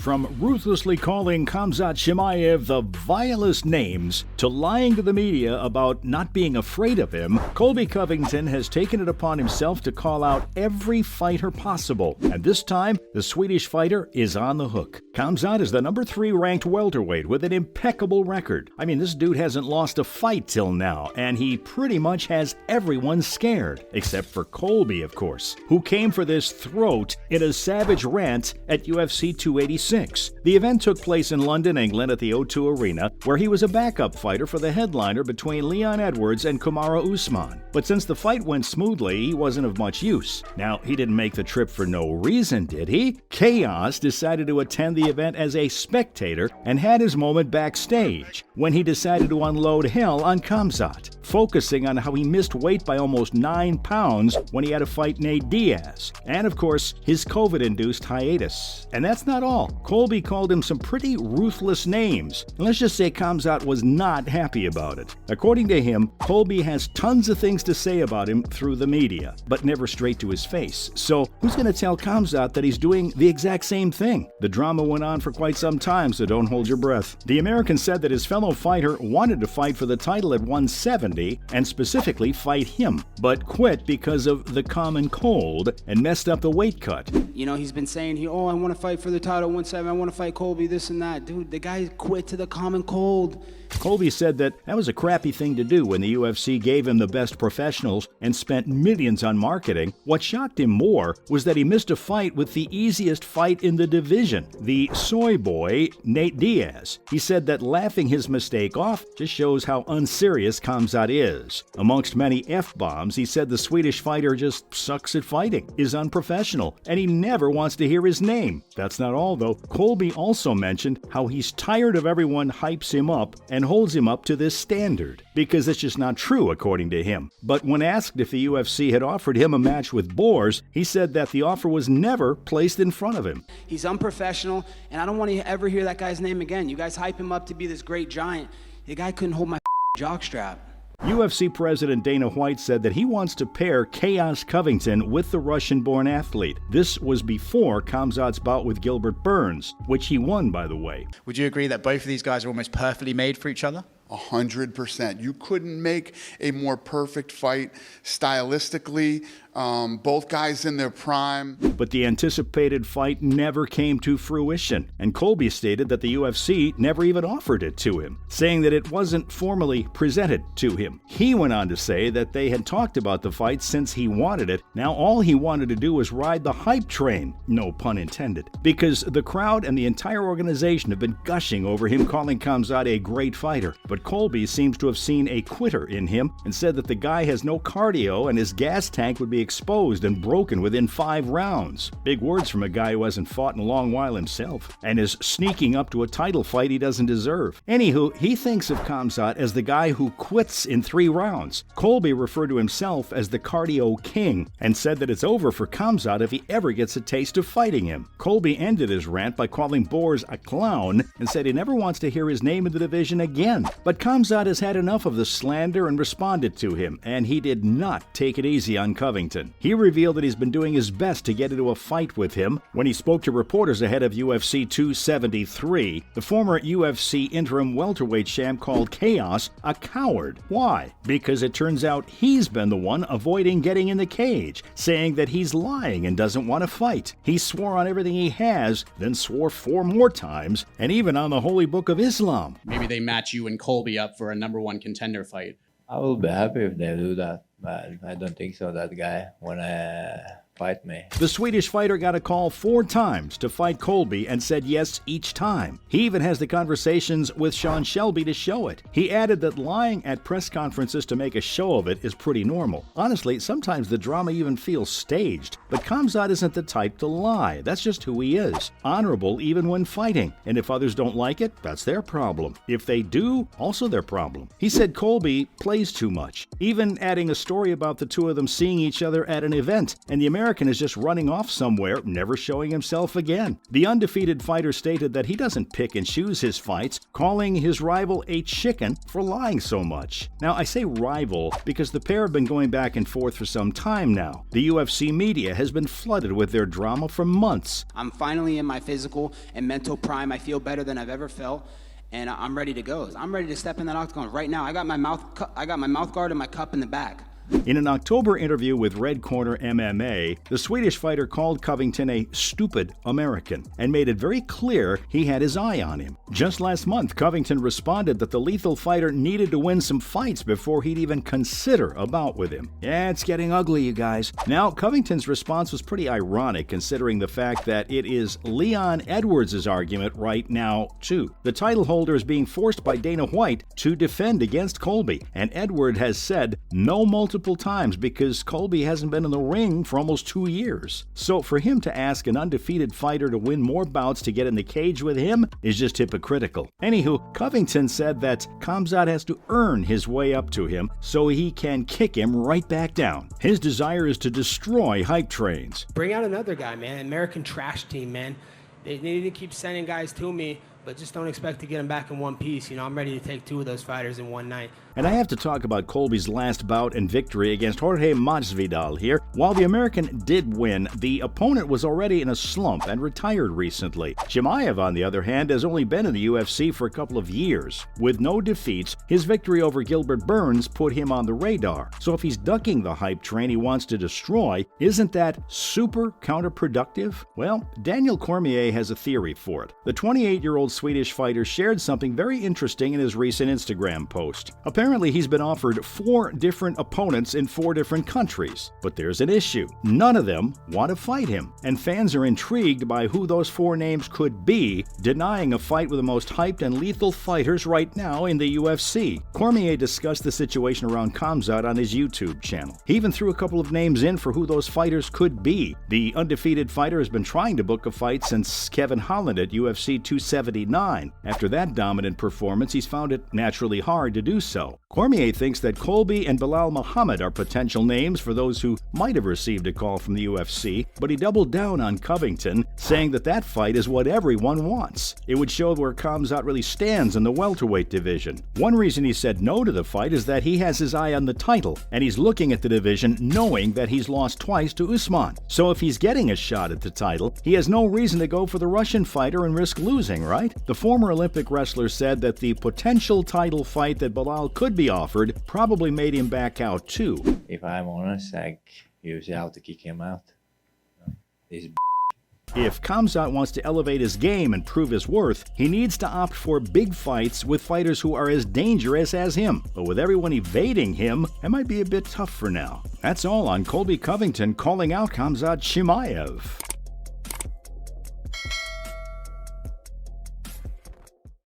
From ruthlessly calling Khamzat Chimaev the vilest names to lying to the media about not being afraid of him, Colby Covington has taken it upon himself to call out every fighter possible. And this time, the Swedish fighter is on the hook. Khamzat is the number 3 ranked welterweight with an impeccable record. I mean, this dude hasn't lost a fight till now, and he pretty much has everyone scared, except for Colby, of course, who came for this throat in a savage rant at UFC 286. The event took place in London, England at the O2 Arena, where he was a backup fighter for the headliner between Leon Edwards and Kamaru Usman. But since the fight went smoothly, he wasn't of much use. Now, he didn't make the trip for no reason, did he? Chaos decided to attend the event as a spectator and had his moment backstage when he decided to unload hell on Khamzat, focusing on how he missed weight by almost 9 pounds when he had to fight Nate Diaz, and of course, his COVID-induced hiatus. And that's not all. Colby called him some pretty ruthless names, and let's just say Khamzat was not happy about it. According to him, Colby has tons of things to say about him through the media, but never straight to his face. So who's going to tell Khamzat that he's doing the exact same thing? The drama went on for quite some time, so don't hold your breath. The American said that his fellow fighter wanted to fight for the title at 170, and specifically fight him, but quit because of the common cold and messed up the weight cut. You know, he's been saying I want to fight for the title 170, I want to fight Colby, this and that. Dude, the guy quit to the common cold. Colby said that was a crappy thing to do when the UFC gave him the best professionals and spent millions on marketing. What shocked him more was that he missed a fight with the easiest fight in the division, the soy boy, Nate Diaz. He said that laughing his mistake off just shows how unserious Khamzat is. Amongst many F-bombs, he said the Swedish fighter just sucks at fighting, is unprofessional, and he never wants to hear his name. That's not all, though. Colby also mentioned how he's tired of everyone hypes him up and holds him up to this standard, because it's just not true, according to him. But when asked if the UFC had offered him a match with Boers, he said that the offer was never placed in front of him. He's unprofessional, and I don't want to ever hear that guy's name again. You guys hype him up to be this great giant. The guy couldn't hold my jockstrap. UFC President Dana White said that he wants to pair Chaos Covington with the Russian-born athlete. This was before Khamzat's bout with Gilbert Burns, which he won, by the way. Would you agree that both of these guys are almost perfectly made for each other? 100%. You couldn't make a more perfect fight stylistically. Both guys in their prime. But the anticipated fight never came to fruition, and Colby stated that the UFC never even offered it to him, saying that it wasn't formally presented to him. He went on to say that they had talked about the fight since he wanted it. Now all he wanted to do was ride the hype train, no pun intended, because the crowd and the entire organization have been gushing over him calling Khamzat a great fighter. But Colby seems to have seen a quitter in him and said that the guy has no cardio and his gas tank would be exposed and broken within 5 rounds. Big words from a guy who hasn't fought in a long while himself and is sneaking up to a title fight he doesn't deserve. Anywho, he thinks of Khamzat as the guy who quits in 3 rounds. Colby referred to himself as the cardio king and said that it's over for Khamzat if he ever gets a taste of fighting him. Colby ended his rant by calling Boers a clown and said he never wants to hear his name in the division again. But Khamzat has had enough of the slander and responded to him, and he did not take it easy on Covington. He revealed that he's been doing his best to get into a fight with him. When he spoke to reporters ahead of UFC 273, the former UFC interim welterweight champ called Chaos a coward. Why? Because it turns out he's been the one avoiding getting in the cage, saying that he's lying and doesn't want to fight. He swore on everything he has, then swore 4 more times, and even on the Holy Book of Islam. Maybe they match you and Colby up for a #1 contender fight. I will be happy if they do that, but I don't think so. That guy wanna fight me. The Swedish fighter got a call 4 times to fight Colby and said yes each time. He even has the conversations with Sean Shelby to show it. He added that lying at press conferences to make a show of it is pretty normal. Honestly, sometimes the drama even feels staged. But Khamzat isn't the type to lie. That's just who he is. Honorable even when fighting. And if others don't like it, that's their problem. If they do, also their problem. He said Colby plays too much, even adding a story about the two of them seeing each other at an event. And the American American is just running off somewhere, never showing himself again. The undefeated fighter stated that he doesn't pick and choose his fights, calling his rival a chicken for lying so much. Now, I say rival because the pair have been going back and forth for some time now. The UFC media has been flooded with their drama for months. I'm finally in my physical and mental prime. I feel better than I've ever felt, and I'm ready to go. I'm ready to step in that octagon right now. I got my mouth guard and my cup in the back. In an October interview with Red Corner MMA, the Swedish fighter called Covington a stupid American and made it very clear he had his eye on him. Just last month, Covington responded that the lethal fighter needed to win some fights before he'd even consider a bout with him. Yeah, it's getting ugly, you guys. Now, Covington's response was pretty ironic considering the fact that it is Leon Edwards' argument right now, too. The title holder is being forced by Dana White to defend against Colby, and Edward has said no multiple times because Colby hasn't been in the ring for almost 2 years. So for him to ask an undefeated fighter to win more bouts to get in the cage with him is just hypocritical. Anywho, Covington said that Khamzat has to earn his way up to him so he can kick him right back down. His desire is to destroy hype trains. Bring out another guy, man. American trash team, man. They need to keep sending guys to me, but just don't expect to get them back in one piece. You know, I'm ready to take 2 of those fighters in one night. And I have to talk about Colby's last bout and victory against Jorge Masvidal here. While the American did win, the opponent was already in a slump and retired recently. Chimaev, on the other hand, has only been in the UFC for a couple of years. With no defeats, his victory over Gilbert Burns put him on the radar. So if he's ducking the hype train he wants to destroy, isn't that super counterproductive? Well, Daniel Cormier has a theory for it. The 28-year-old Swedish fighter shared something very interesting in his recent Instagram post. Apparently, he's been offered 4 different opponents in 4 different countries. But there's an issue. None of them want to fight him. And fans are intrigued by who those 4 names could be, denying a fight with the most hyped and lethal fighters right now in the UFC. Cormier discussed the situation around Khamzat on his YouTube channel. He even threw a couple of names in for who those fighters could be. The undefeated fighter has been trying to book a fight since Kevin Holland at UFC 279. After that dominant performance, he's found it naturally hard to do so. Cormier thinks that Colby and Belal Muhammad are potential names for those who might have received a call from the UFC, but he doubled down on Covington, saying that that fight is what everyone wants. It would show where Khamzat really stands in the welterweight division. One reason he said no to the fight is that he has his eye on the title, and he's looking at the division knowing that he's lost twice to Usman. So if he's getting a shot at the title, he has no reason to go for the Russian fighter and risk losing, right? The former Olympic wrestler said that the potential title fight that Belal could be offered probably made him back out too. If I'm honest, I usually have to kick him out. He's If Khamzat wants to elevate his game and prove his worth, he needs to opt for big fights with fighters who are as dangerous as him. But with everyone evading him, it might be a bit tough for now. That's all on Colby Covington calling out Khamzat Chimaev.